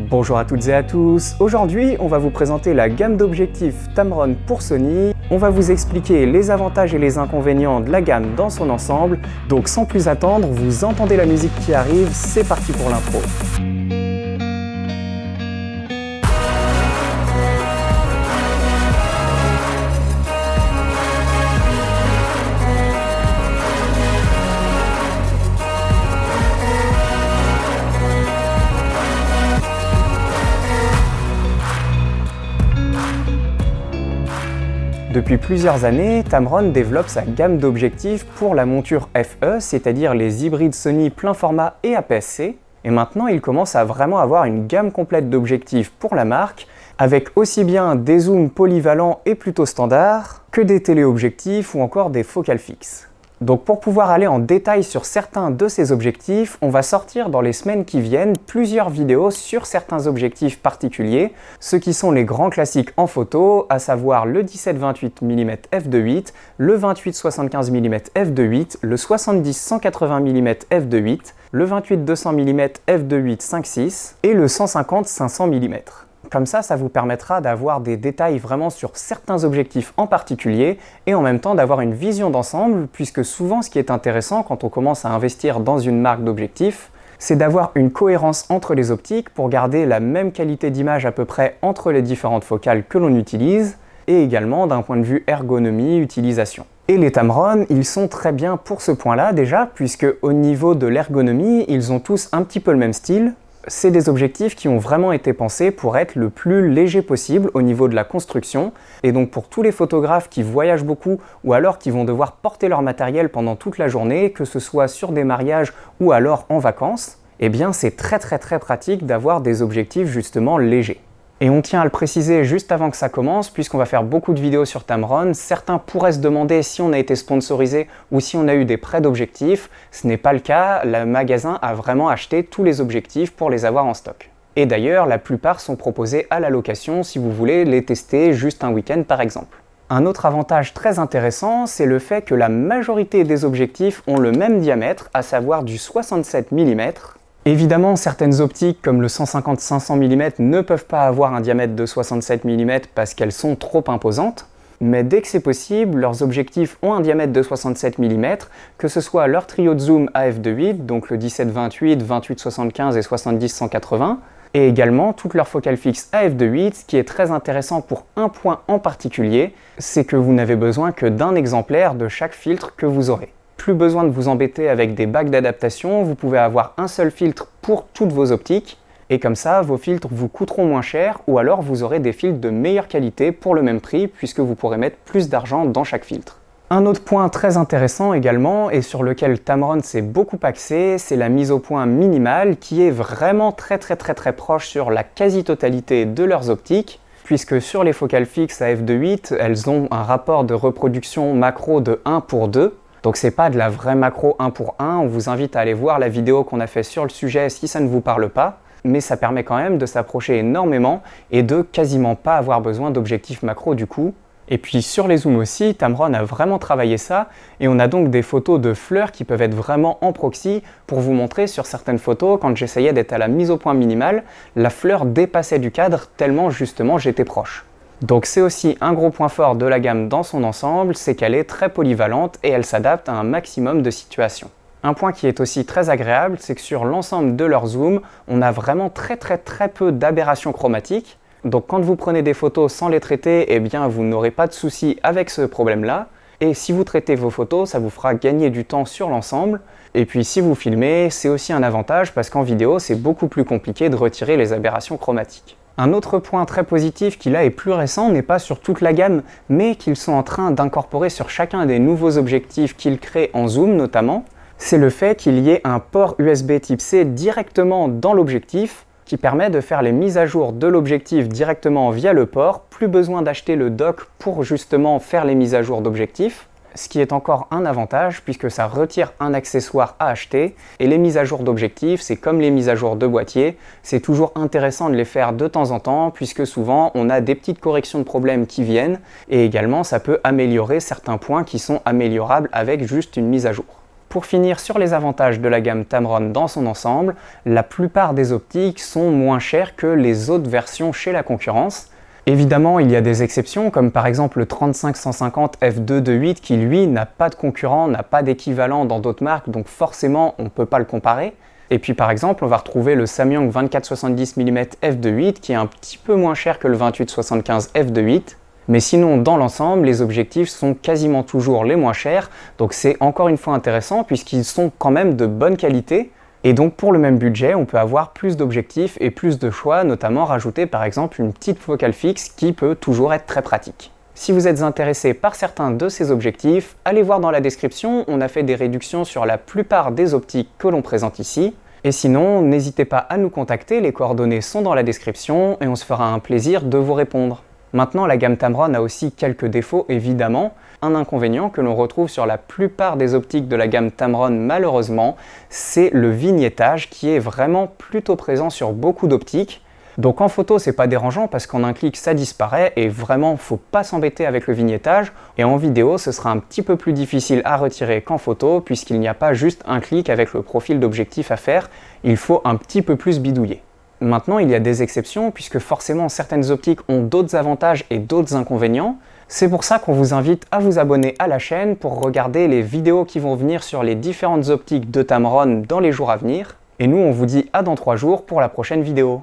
Bonjour à toutes et à tous, aujourd'hui on va vous présenter la gamme d'objectifs Tamron pour Sony. On va vous expliquer les avantages et les inconvénients de la gamme dans son ensemble. Donc sans plus attendre, vous entendez la musique qui arrive, c'est parti pour l'intro. Depuis plusieurs années, Tamron développe sa gamme d'objectifs pour la monture FE, c'est-à-dire les hybrides Sony plein format et APS-C. Et maintenant, il commence à vraiment avoir une gamme complète d'objectifs pour la marque, avec aussi bien des zooms polyvalents et plutôt standards, que des téléobjectifs ou encore des focales fixes. Donc pour pouvoir aller en détail sur certains de ces objectifs, on va sortir dans les semaines qui viennent plusieurs vidéos sur certains objectifs particuliers, ceux qui sont les grands classiques en photo, à savoir le 17-28 mm f2.8, le 28-75 mm f2.8, le 70-180 mm f2.8, le 28-200 mm f2.8 5.6 et le 150-500 mm. Comme ça vous permettra d'avoir des détails vraiment sur certains objectifs en particulier et en même temps d'avoir une vision d'ensemble, puisque souvent ce qui est intéressant quand on commence à investir dans une marque d'objectifs, c'est d'avoir une cohérence entre les optiques pour garder la même qualité d'image à peu près entre les différentes focales que l'on utilise et également d'un point de vue ergonomie, utilisation. Et les Tamron, ils sont très bien pour ce point-là déjà, puisque au niveau de l'ergonomie, ils ont tous un petit peu le même style. C'est des objectifs qui ont vraiment été pensés pour être le plus léger possible au niveau de la construction. Et donc pour tous les photographes qui voyagent beaucoup ou alors qui vont devoir porter leur matériel pendant toute la journée, que ce soit sur des mariages ou alors en vacances, eh bien c'est très pratique d'avoir des objectifs justement légers. Et on tient à le préciser juste avant que ça commence, puisqu'on va faire beaucoup de vidéos sur Tamron. Certains pourraient se demander si on a été sponsorisé ou si on a eu des prêts d'objectifs. Ce n'est pas le cas, le magasin a vraiment acheté tous les objectifs pour les avoir en stock. Et d'ailleurs, la plupart sont proposés à la location si vous voulez les tester juste un week-end par exemple. Un autre avantage très intéressant, c'est le fait que la majorité des objectifs ont le même diamètre, à savoir du 67 mm. Évidemment, certaines optiques comme le 150-500 mm ne peuvent pas avoir un diamètre de 67 mm parce qu'elles sont trop imposantes, mais dès que c'est possible, leurs objectifs ont un diamètre de 67 mm, que ce soit leur trio de zoom à f2.8, donc le 17-28, 28-75 et 70-180, et également toutes leurs focales fixes à f2.8, ce qui est très intéressant pour un point en particulier, c'est que vous n'avez besoin que d'un exemplaire de chaque filtre que vous aurez. Plus besoin de vous embêter avec des bacs d'adaptation, vous pouvez avoir un seul filtre pour toutes vos optiques, et comme ça, vos filtres vous coûteront moins cher, ou alors vous aurez des filtres de meilleure qualité pour le même prix, puisque vous pourrez mettre plus d'argent dans chaque filtre. Un autre point très intéressant également, et sur lequel Tamron s'est beaucoup axé, c'est la mise au point minimale, qui est vraiment très proche sur la quasi-totalité de leurs optiques, puisque sur les focales fixes à f2.8, elles ont un rapport de reproduction macro de 1:2, donc c'est pas de la vraie macro 1:1, on vous invite à aller voir la vidéo qu'on a fait sur le sujet si ça ne vous parle pas, mais ça permet quand même de s'approcher énormément et de quasiment pas avoir besoin d'objectifs macro du coup. Et puis sur les zooms aussi, Tamron a vraiment travaillé ça, et on a donc des photos de fleurs qui peuvent être vraiment en proxy pour vous montrer sur certaines photos, quand j'essayais d'être à la mise au point minimale, la fleur dépassait du cadre tellement justement j'étais proche. Donc c'est aussi un gros point fort de la gamme dans son ensemble, c'est qu'elle est très polyvalente et elle s'adapte à un maximum de situations. Un point qui est aussi très agréable, c'est que sur l'ensemble de leurs zooms, on a vraiment très peu d'aberrations chromatiques. Donc quand vous prenez des photos sans les traiter, eh bien vous n'aurez pas de soucis avec ce problème-là. Et si vous traitez vos photos, ça vous fera gagner du temps sur l'ensemble. Et puis si vous filmez, c'est aussi un avantage parce qu'en vidéo, c'est beaucoup plus compliqué de retirer les aberrations chromatiques. Un autre point très positif qui là est plus récent n'est pas sur toute la gamme, mais qu'ils sont en train d'incorporer sur chacun des nouveaux objectifs qu'ils créent en zoom notamment, c'est le fait qu'il y ait un port USB type C directement dans l'objectif, qui permet de faire les mises à jour de l'objectif directement via le port, plus besoin d'acheter le dock pour justement faire les mises à jour d'objectif, ce qui est encore un avantage puisque ça retire un accessoire à acheter, et les mises à jour d'objectifs, c'est comme les mises à jour de boîtier, c'est toujours intéressant de les faire de temps en temps puisque souvent on a des petites corrections de problèmes qui viennent, et également ça peut améliorer certains points qui sont améliorables avec juste une mise à jour. Pour finir sur les avantages de la gamme Tamron dans son ensemble, la plupart des optiques sont moins chères que les autres versions chez la concurrence. Évidemment, il y a des exceptions, comme par exemple le 35-150 f2.2.8 qui lui n'a pas de concurrent, n'a pas d'équivalent dans d'autres marques, donc forcément on ne peut pas le comparer. Et puis par exemple, on va retrouver le Samyang 24-70 mm f2.8 qui est un petit peu moins cher que le 28-75 f2.8. Mais sinon, dans l'ensemble, les objectifs sont quasiment toujours les moins chers, donc c'est encore une fois intéressant puisqu'ils sont quand même de bonne qualité. Et donc pour le même budget, on peut avoir plus d'objectifs et plus de choix, notamment rajouter par exemple une petite focale fixe qui peut toujours être très pratique. Si vous êtes intéressé par certains de ces objectifs, allez voir dans la description, on a fait des réductions sur la plupart des optiques que l'on présente ici. Et sinon, n'hésitez pas à nous contacter, les coordonnées sont dans la description et on se fera un plaisir de vous répondre. Maintenant, la gamme Tamron a aussi quelques défauts évidemment. Un inconvénient que l'on retrouve sur la plupart des optiques de la gamme Tamron malheureusement, c'est le vignettage qui est vraiment plutôt présent sur beaucoup d'optiques. Donc en photo c'est pas dérangeant parce qu'en un clic ça disparaît et vraiment faut pas s'embêter avec le vignettage. Et en vidéo ce sera un petit peu plus difficile à retirer qu'en photo puisqu'il n'y a pas juste un clic avec le profil d'objectif à faire, il faut un petit peu plus bidouiller. Maintenant, il y a des exceptions puisque forcément certaines optiques ont d'autres avantages et d'autres inconvénients. C'est pour ça qu'on vous invite à vous abonner à la chaîne pour regarder les vidéos qui vont venir sur les différentes optiques de Tamron dans les jours à venir. Et nous, on vous dit à dans 3 jours pour la prochaine vidéo.